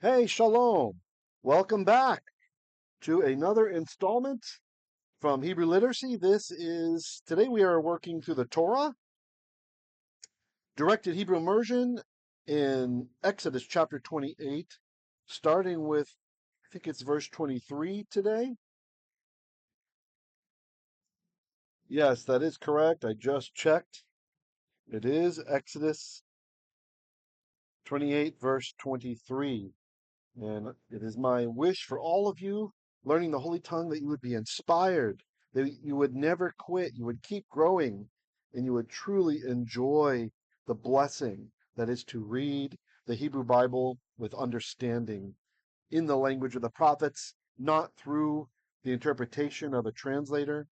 Hey, Shalom. Welcome back to another installment from Hebrew Literacy. Today we are working through the Torah, directed Hebrew immersion in Exodus chapter 28, starting with, I think it's verse 23 today. Yes, that is correct. I just checked. It is Exodus 28, verse 23. And it is my wish for all of you learning the Holy Tongue that you would be inspired, that you would never quit, you would keep growing, and you would truly enjoy the blessing that is to read the Hebrew Bible with understanding in the language of the prophets, not through the interpretation of a translator.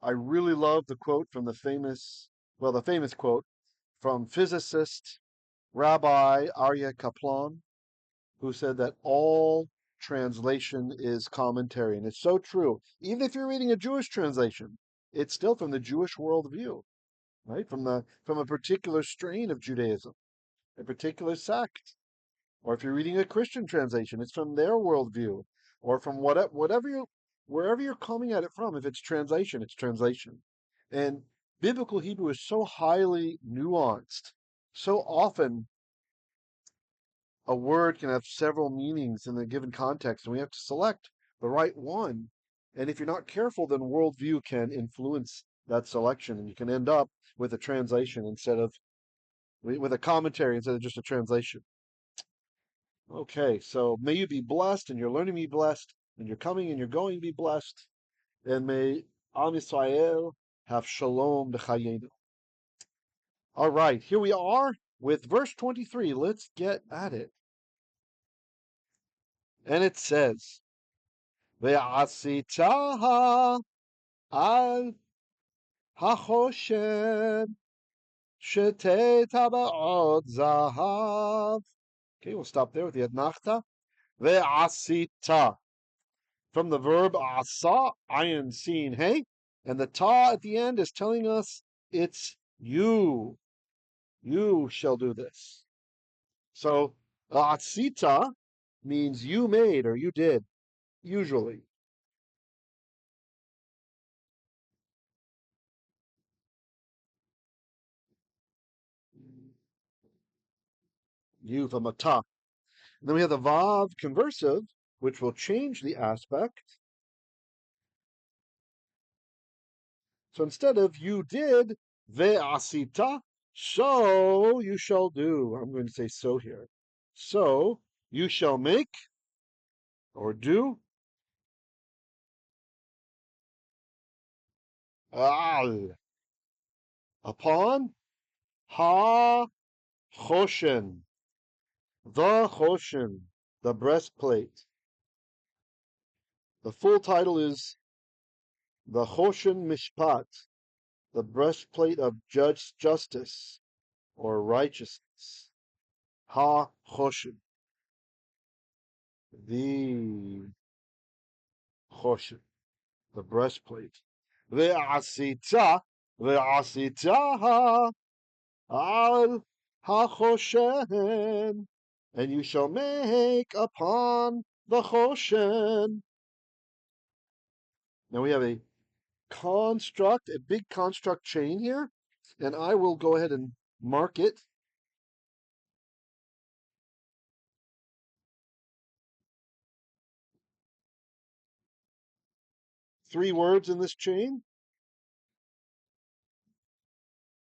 I really love the quote from the famous quote from physicist Rabbi Aryeh Kaplan, who said that all translation is commentary. And it's so true. Even if you're reading a Jewish translation, it's still from the Jewish worldview, right? From a particular strain of Judaism, a particular sect. Or if you're reading a Christian translation, it's from their worldview. Or from wherever you're coming at it from. If it's translation, it's translation. And biblical Hebrew is so highly nuanced. So often a word can have several meanings in a given context, and we have to select the right one. And if you're not careful, then worldview can influence that selection, and you can end up with a translation with a commentary instead of just a translation. Okay, so may you be blessed, and you're learning to be blessed, and you're coming and you're going to be blessed, and may Am Yisrael have shalom b'chayenu. All right, here we are with verse 23. Let's get at it. And it says, ועשית על החושן shtei טבעות zahav. Okay, we'll stop there with the ונתת. ועשית. From the verb asa, ayin, sin, hey, and the ta at the end is telling us it's you. You shall do this. So, asita means you made or you did, usually. You from a ta. And then we have the vav conversive, which will change the aspect. So instead of you did, ve'asita, so you shall do. I'm going to say so here. So you shall make or do al upon hachoshen, the hachoshen, the breastplate. The full title is the hachoshen mishpat, the breastplate of justice or righteousness. Hachoshen, the hachoshen, the breastplate. Ve'asita, ve'asita al hachoshen, and you shall make upon the hachoshen. Now we have a big construct chain here, and I will go ahead and mark it. Three words in this chain.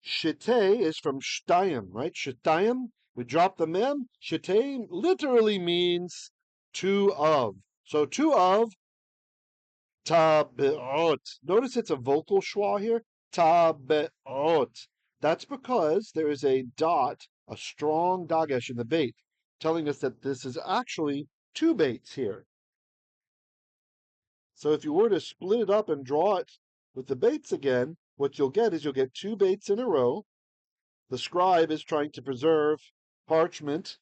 Shtei is from shtayim, right? Shtayim, we drop the mem. Shtei literally means two of. So two of tabe'ot. Notice it's a vocal schwa here. Tabe'ot. That's because there is a dot, a strong dagesh in the bait, telling us that this is actually two baits here. So if you were to split it up and draw it with the baits again, what you'll get is you'll get two baits in a row. The scribe is trying to preserve parchment.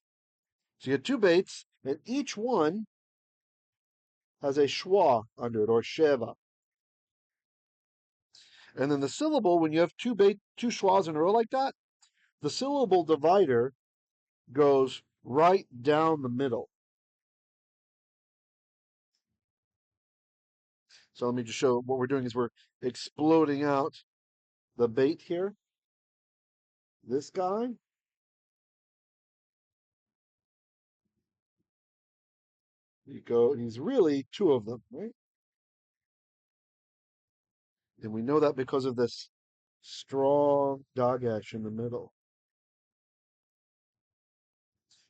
So you get two baits, and each one has a schwa under it, or sheva. And then the syllable, when you have two schwas in a row like that, the syllable divider goes right down the middle. So let me just show what we're doing is we're exploding out the bait here. This guy. You go, and he's really two of them, right? And we know that because of this strong dagesh in the middle.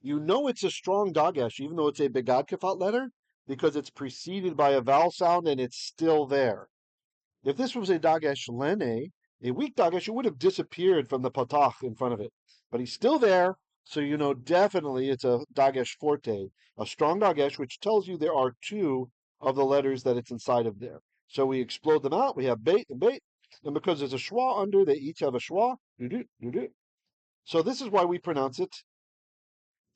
You know it's a strong dagesh, even though it's a begad kafat letter, because it's preceded by a vowel sound and it's still there. If this was a dagesh lene, a weak dagesh, it would have disappeared from the patach in front of it. But he's still there, so you know definitely it's a dagesh forte, a strong dagesh, which tells you there are two of the letters that it's inside of there. So we explode them out. We have bait, and because there's a schwa under, they each have a schwa. So this is why we pronounce it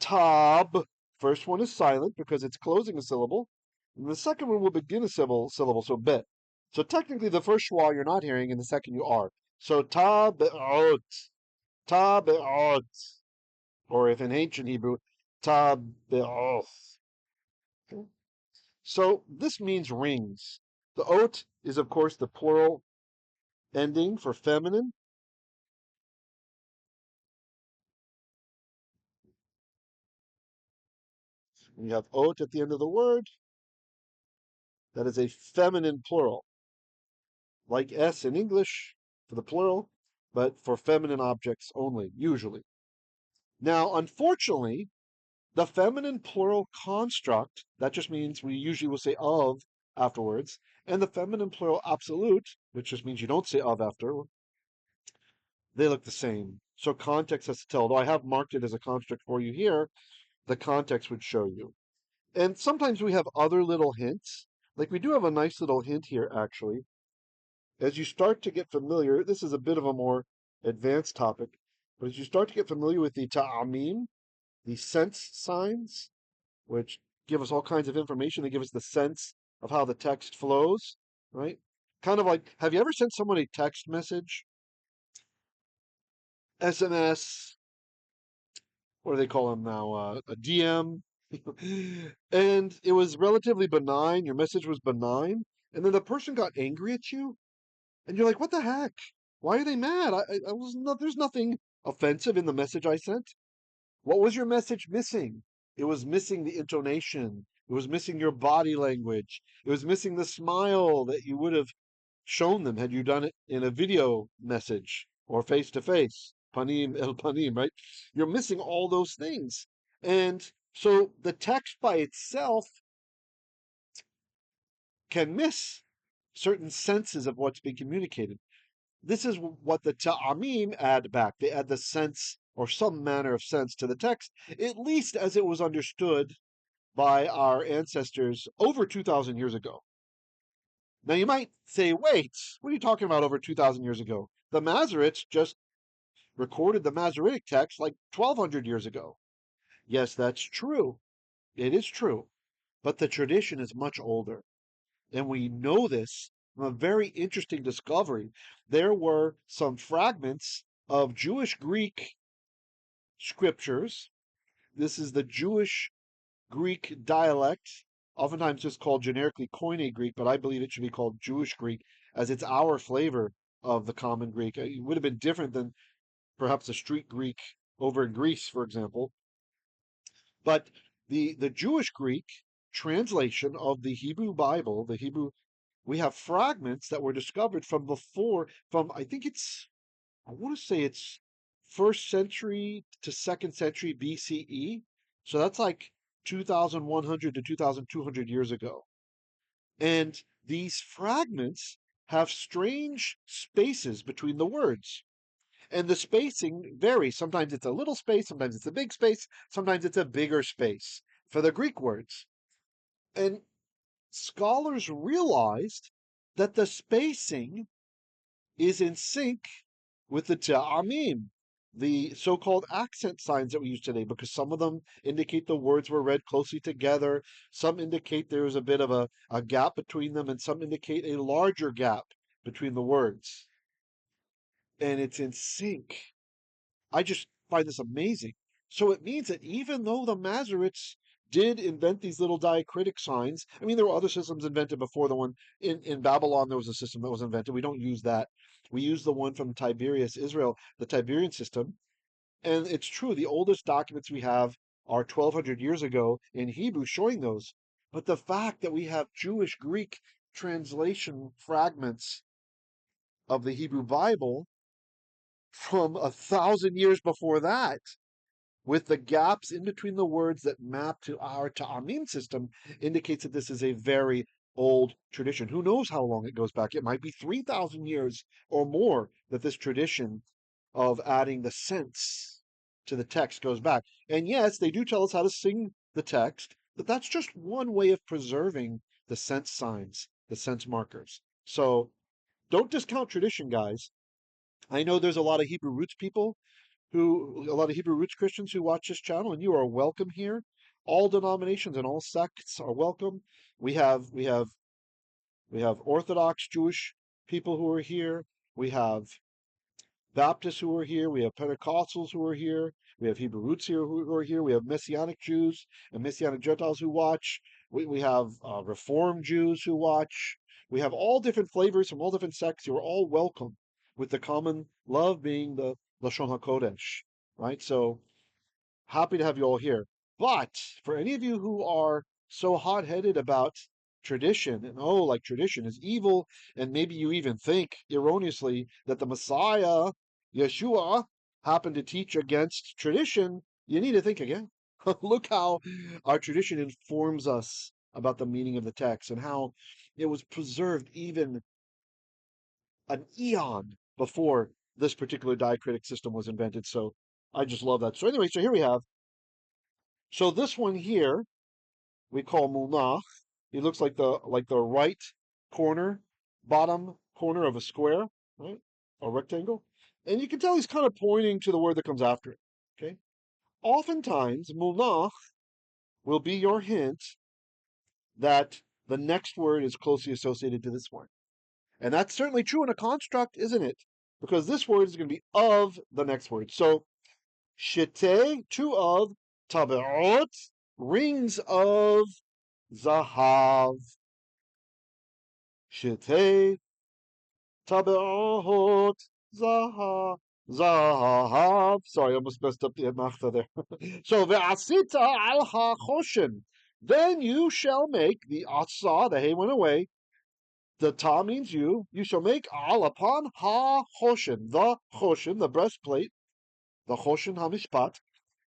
tab. First one is silent because it's closing a syllable. And the second one will begin a syllable, so bet. So technically the first schwa you're not hearing and the second you are. So tabe'ot, tabe'ot. Or if in ancient Hebrew, tabe'ot. Okay. So this means rings. The ot is of course the plural ending for feminine. When you have ot at the end of the word, that is a feminine plural. Like S in English for the plural, but for feminine objects only, usually. Now, unfortunately, the feminine plural construct, that just means we usually will say of afterwards, and the feminine plural absolute, which just means you don't say of after, they look the same. So context has to tell. Though I have marked it as a construct for you here, the context would show you. And sometimes we have other little hints. Like we do have a nice little hint here, actually. As you start to get familiar, this is a bit of a more advanced topic, but as you start to get familiar with the ta'amim, the sense signs, which give us all kinds of information, they give us the sense of how the text flows, right? Kind of like, have you ever sent someone a text message, SMS, what do they call them now? A DM, and it was relatively benign. Your message was benign, and then the person got angry at you, and you're like, what the heck? Why are they mad? I was not, there's nothing offensive in the message I sent. What was your message missing? It was missing the intonation. It was missing your body language. It was missing the smile that you would have shown them had you done it in a video message or face to face. Panim el panim, right? You're missing all those things. And so the text by itself can miss certain senses of what's being communicated. This is what the ta'amim add back. They add the sense or some manner of sense to the text, at least as it was understood by our ancestors over 2,000 years ago. Now you might say, wait, what are you talking about over 2,000 years ago? The Masoretes just recorded the Masoretic text like 1,200 years ago. Yes, that's true. It is true. But the tradition is much older. And we know this from a very interesting discovery. There were some fragments of Jewish Greek scriptures. This is the Jewish Greek dialect, oftentimes just called generically Koine Greek, but I believe it should be called Jewish Greek as it's our flavor of the common Greek. It would have been different than perhaps the street Greek over in Greece, for example. But the Jewish Greek translation of the Hebrew Bible, the Hebrew, we have fragments that were discovered from before, from I think it's, I want to say it's first century to second century BCE. So that's like 2,100 to 2,200 years ago. And these fragments have strange spaces between the words. And the spacing varies. Sometimes it's a little space, sometimes it's a big space, sometimes it's a bigger space for the Greek words. And scholars realized that the spacing is in sync with the ta'amim, the so-called accent signs that we use today, because some of them indicate the words were read closely together, some indicate there was a bit of a gap between them, and some indicate a larger gap between the words. And it's in sync. I just find this amazing. So it means that even though the Masoretes did invent these little diacritic signs, I mean, there were other systems invented before the one in Babylon. There was a system that was invented. We don't use that. We use the one from Tiberias, Israel, the Tiberian system. And it's true, the oldest documents we have are 1200 years ago in Hebrew showing those. But the fact that we have Jewish Greek translation fragments of the Hebrew Bible from 1,000 years before that, with the gaps in between the words that map to our ta'amim system, indicates that this is a very old tradition. Who knows how long it goes back? It might be 3,000 years or more that this tradition of adding the sense to the text goes back. And yes, they do tell us how to sing the text, but that's just one way of preserving the sense signs, the sense markers. So don't discount tradition, guys. I know there's a lot of Hebrew roots people a lot of Hebrew roots Christians who watch this channel, and you are welcome here. All denominations and all sects are welcome. We have we have we have Orthodox Jewish people who are here. We have Baptists who are here. We have Pentecostals who are here. We have Hebrew roots here who are here. We have Messianic Jews and Messianic Gentiles who watch. We have Reformed Jews who watch. We have all different flavors from all different sects. You are all welcome, with the common love being the Lashon HaKodesh, right? So happy to have you all here. But for any of you who are so hot-headed about tradition and like tradition is evil, and maybe you even think erroneously that the Messiah, Yeshua, happened to teach against tradition, you need to think again. Look how our tradition informs us about the meaning of the text and how it was preserved even an eon before this particular diacritic system was invented. So I just love that. So anyway, so here we have. So this one here we call munach. He looks like the right corner, bottom corner of a square, right? A rectangle. And you can tell he's kind of pointing to the word that comes after it. Okay. Oftentimes, munach will be your hint that the next word is closely associated to this one. And that's certainly true in a construct, isn't it? Because this word is going to be of the next word. So, shtei, two of, tabe'ot, rings of zahav. Shtei, tabe'ot, zahav. Sorry, I almost messed up the machta there. So, ועשית al hachoshen. Then you shall make the asa, the hay went away. The ta means you. You shall make al upon hachoshen, the breastplate, the hachoshen hamishpat,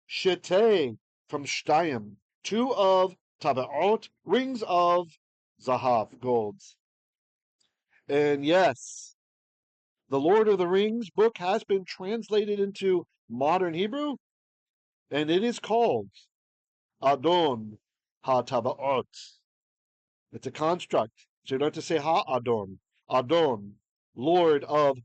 shtei from shtayim, two of tabe'ot, rings of zahav, golds. And yes, the Lord of the Rings book has been translated into modern Hebrew, and it is called Adon hataba'ot. It's a construct. So you don't have to say ha-Adon. Adon, Lord of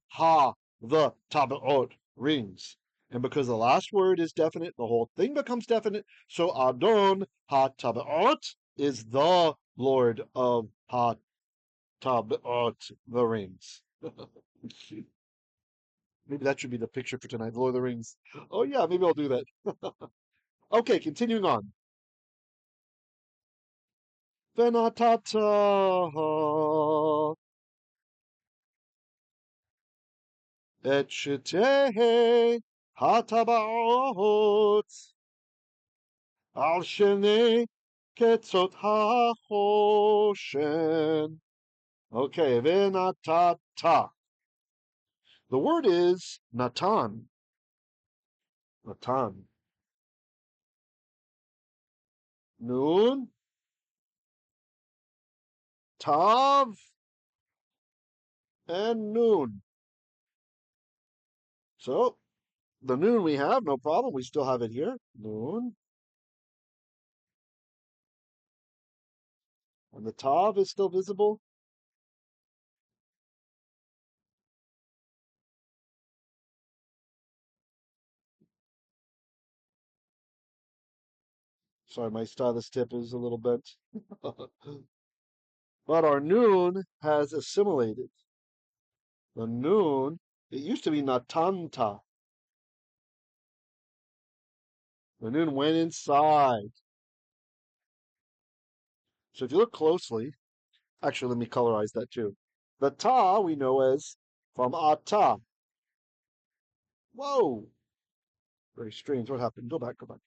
the tabe'ot, rings. And because the last word is definite, the whole thing becomes definite. So Adon ha-tabe'ot is the Lord of ha-tabe'ot, the rings. Maybe that should be the picture for tonight, the Lord of the Rings. Oh yeah, maybe I'll do that. Okay, continuing on. ונתת את שתי הטבעות על שני קצות החושן. Okay, ונתת. The word is natan. Natan. Nun. Tav. And noon. So, the noon we have, no problem. We still have it here. Noon. And the tav is still visible. Sorry, my stylus tip is a little bent. But our noon has assimilated. The noon, it used to be natanta. The nun went inside. So if you look closely, actually, let me colorize that too. The ta we know as from ata. Whoa! Very strange. What happened? Go back, go back.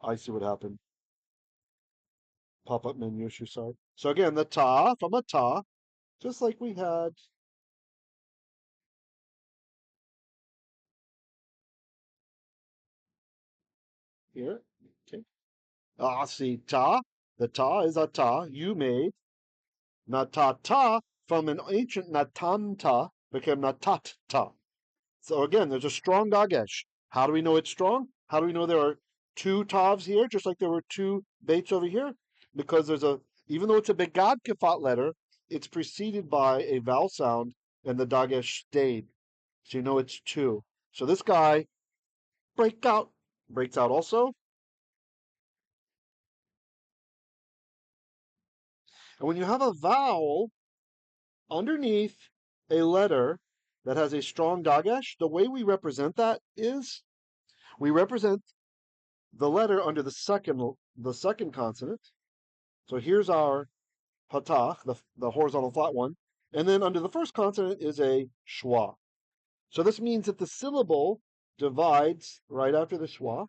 I see what happened. Pop-up menu issue, sorry. So again, the ta from a ta, just like we had here. Okay. Asita. The ta is a ta you made. Natata from an ancient natanta became natatta. So again, there's a strong dagesh. How do we know it's strong? How do we know there are two tavs here, just like there were two baits over here? Because even though it's a begad kafat letter, it's preceded by a vowel sound, and the dagesh stayed. So you know it's two. So this guy breaks out also. And when you have a vowel underneath a letter that has a strong dagesh, the way we represent that is we represent the letter under the second consonant. So here's our patach, the horizontal flat one, and then under the first consonant is a schwa. So this means that the syllable divides right after the schwa.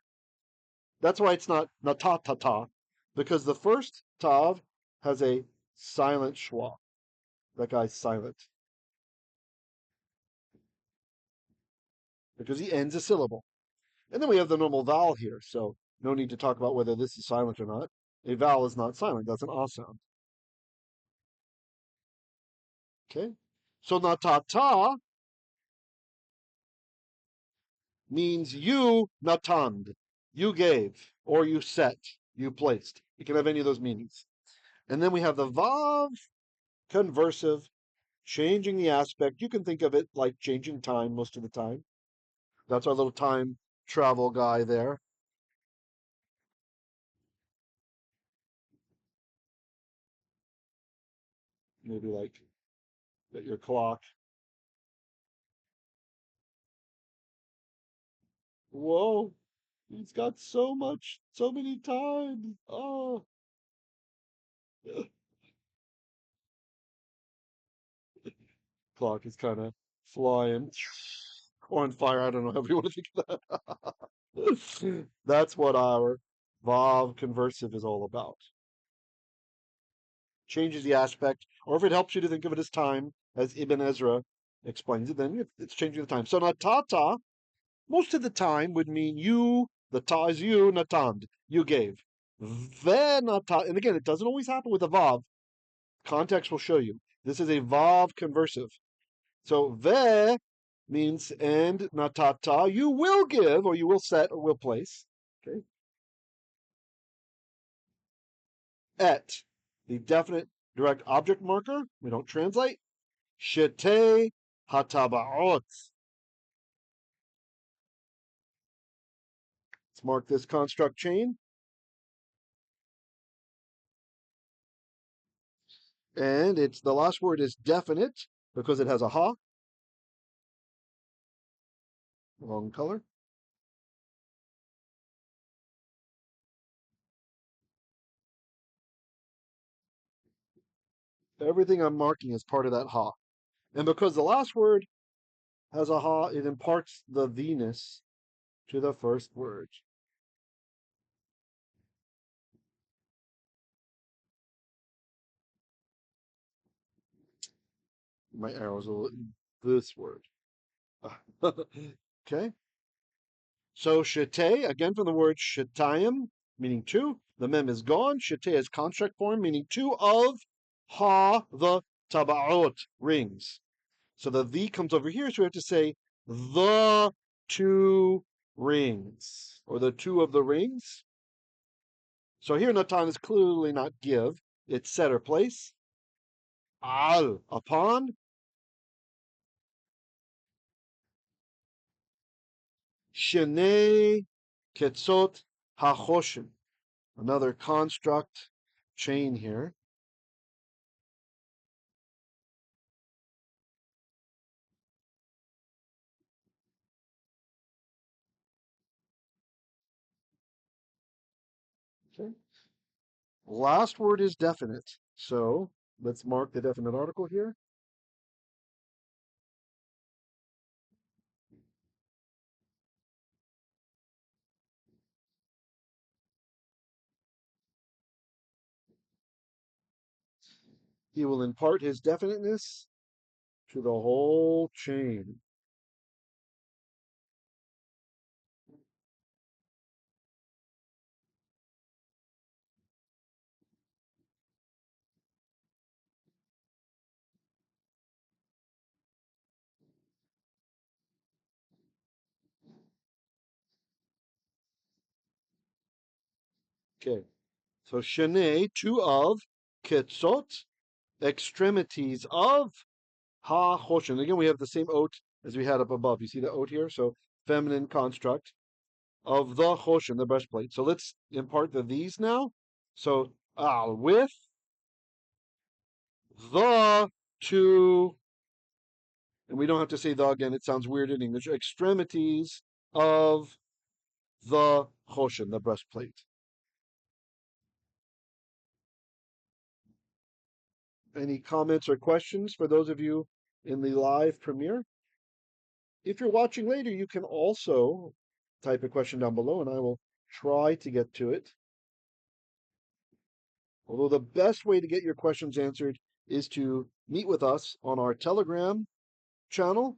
That's why it's not natatata, because the first tav has a silent schwa. That guy's silent because he ends a syllable. And then we have the normal vowel here, so no need to talk about whether this is silent or not. A vowel is not silent, that's an ah sound. Okay? So natata means you natand. You gave, or you set, you placed. It can have any of those meanings. And then we have the vav conversive, changing the aspect. You can think of it like changing time most of the time. That's our little time travel guy there. Maybe like at your clock. Whoa, he's got so many times. Oh, clock is kind of flying or on fire. I don't know how you want to think of that. That's what our Vav conversive is all about. Changes the aspect, or if it helps you to think of it as time, as Ibn Ezra explains it, then it's changing the time. So natata, most of the time, would mean you, the ta is you, natand, you gave. Venata, and again, it doesn't always happen with a Vav. Context will show you. This is a Vav conversive. So ve means and natata, you will give, or you will set, or will place. Okay. Et, the definite direct object marker. We don't translate. Shtei hataba'ot. Let's mark this construct chain. And the last word is definite because it has a ha. Wrong color. Everything I'm marking is part of that ha. And because the last word has a ha, it imparts the Venus to the first word. My arrows are this word. Okay. So shtei, again from the word shetayim, meaning two. The mem is gone. Shtei is construct form, meaning two of the tabe'ot, rings. So the comes over here, so we have to say the two rings, or the two of the rings. So here natan is clearly not give, it's set or place. Al, upon. Shnei, Ketsot, hachoshen. Another construct chain here. Okay. Last word is definite. So let's mark the definite article here. He will impart his definiteness to the whole chain. Okay. So shnei, two of, ketsot, extremities of, hachoshen. Again, we have the same oat as we had up above. You see the oat here? So feminine construct of the hachoshen, the breastplate. So let's impart the these now. So with the two, and we don't have to say the again. It sounds weird in English. Extremities of the hachoshen, the breastplate. Any comments or questions for those of you in the live premiere? If you're watching later, you can also type a question down below and I will try to get to it. Although the best way to get your questions answered is to meet with us on our Telegram channel.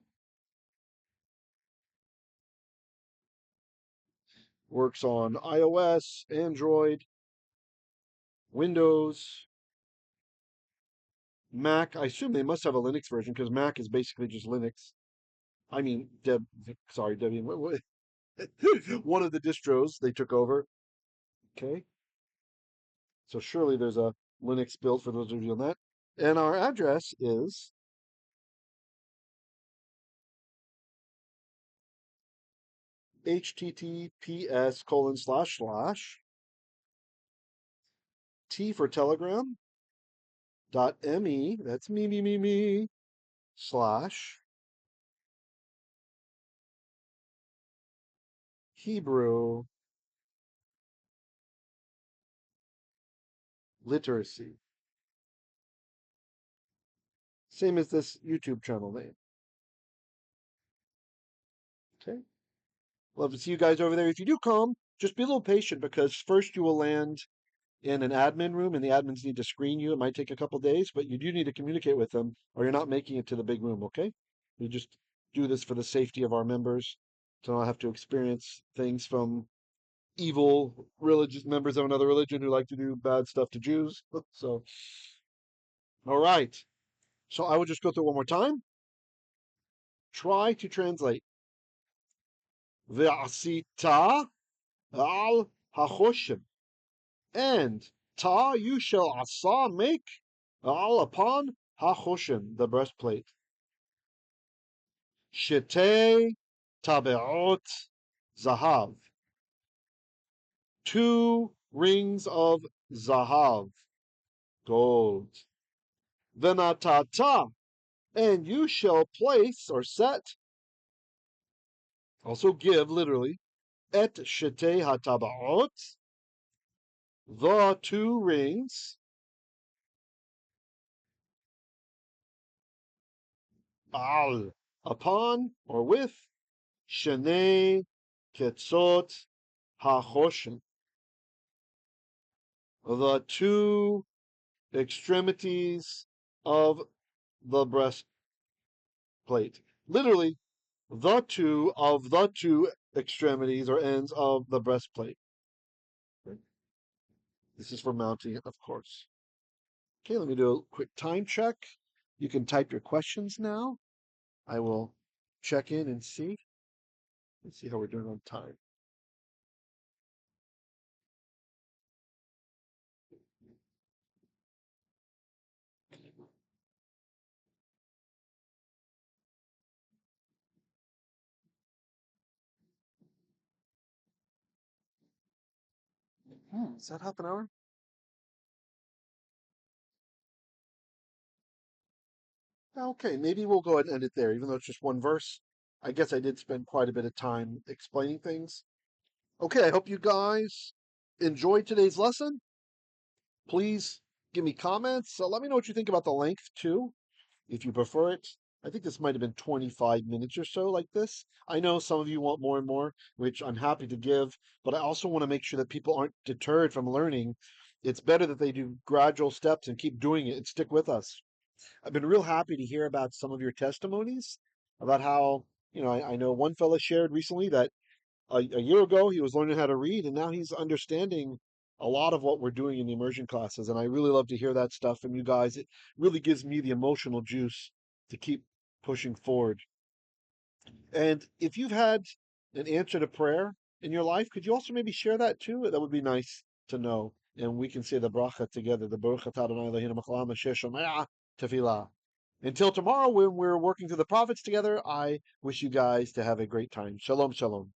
Works on iOS, Android, Windows, Mac. I assume they must have a Linux version because Mac is basically just Linux. I mean, Debian. One of the distros they took over. Okay. So surely there's a Linux build for those of you on that. And our address is https:// T for Telegram .me, that's me, slash Hebrew literacy. Same as this YouTube channel name. Okay. Love to see you guys over there. If you do come, just be a little patient because first you will land in an admin room and the admins need to screen you. It might take a couple days, but you do need to communicate with them or you're not making it to the big room, okay? We just do this for the safety of our members to not have to experience things from evil religious members of another religion who like to do bad stuff to Jews. So, all right. So I will just go through it one more time. Try to translate. ועשית al hachoshen. And ta you shall asa make al upon hachoshen, the breastplate. Shtei tabe'ot zahav. Two rings of zahav, gold. Venatata, and you shall place or set, also give literally, et shtei hataba'ot, the two rings, al, upon or with, shnei ketsot hachoshen, the two extremities of the breastplate. Literally, the two extremities or ends of the breastplate. This is for mounting it, of course. Okay, let me do a quick time check. You can type your questions now. I will check in and see. Let's see how we're doing on time. Is that half an hour? Okay, maybe we'll go ahead and end it there, even though it's just one verse. I guess I did spend quite a bit of time explaining things. Okay, I hope you guys enjoyed today's lesson, please give me comments. Let me know what you think about the length too, if you prefer it. I think this might have been 25 minutes or so like this. I know some of you want more and more, which I'm happy to give, but I also want to make sure that people aren't deterred from learning. It's better that they do gradual steps and keep doing it and stick with us. I've been real happy to hear about some of your testimonies about how, I know one fella shared recently that a year ago he was learning how to read and now he's understanding a lot of what we're doing in the immersion classes. And I really love to hear that stuff from you guys. It really gives me the emotional juice to keep pushing forward. And if you've had an answer to prayer in your life, could you also maybe share that too? That would be nice to know. And we can say the bracha together, the Baruch atah Adonai Eloheinu melech haolam asher shomea tefillah. Until tomorrow when we're working through the prophets together, I wish you guys to have a great time. Shalom, shalom.